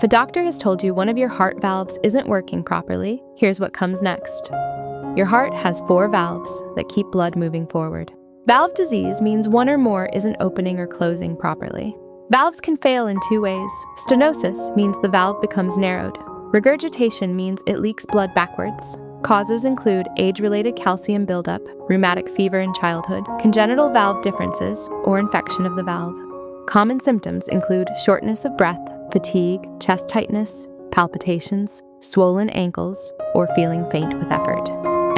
If a doctor has told you one of your heart valves isn't working properly, here's what comes next. Your heart has 4 valves that keep blood moving forward. Valve disease means one or more isn't opening or closing properly. Valves can fail in 2 ways. Stenosis means the valve becomes narrowed. Regurgitation means it leaks blood backwards. Causes include age-related calcium buildup, rheumatic fever in childhood, congenital valve differences, or infection of the valve. Common symptoms include shortness of breath, fatigue, chest tightness, palpitations, swollen ankles, or feeling faint with effort.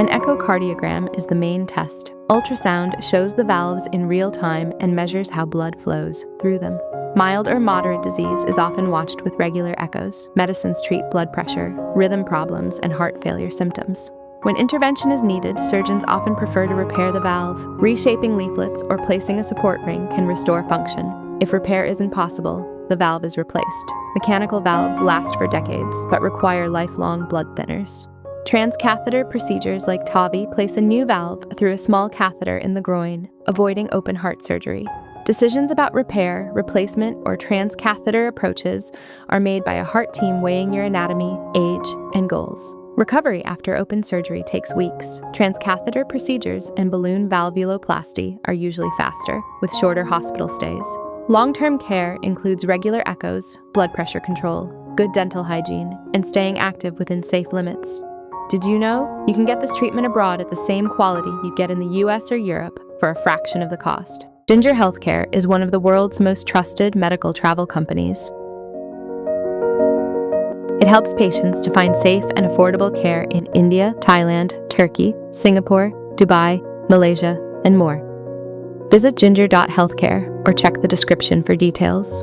An echocardiogram is the main test. Ultrasound shows the valves in real time and measures how blood flows through them. Mild or moderate disease is often watched with regular echoes. Medicines treat blood pressure, rhythm problems, and heart failure symptoms. When intervention is needed, surgeons often prefer to repair the valve. Reshaping leaflets or placing a support ring can restore function. If repair isn't possible, the valve is replaced. Mechanical valves last for decades, but require lifelong blood thinners. Transcatheter procedures like TAVI place a new valve through a small catheter in the groin, avoiding open heart surgery. Decisions about repair, replacement, or transcatheter approaches are made by a heart team weighing your anatomy, age, and goals. Recovery after open surgery takes weeks. Transcatheter procedures and balloon valvuloplasty are usually faster, with shorter hospital stays. Long-term care includes regular echoes, blood pressure control, good dental hygiene, and staying active within safe limits. Did you know? You can get this treatment abroad at the same quality you'd get in the US or Europe for a fraction of the cost. Ginger Healthcare is one of the world's most trusted medical travel companies. It helps patients to find safe and affordable care in India, Thailand, Turkey, Singapore, Dubai, Malaysia, and more. Visit ginger.healthcare or check the description for details.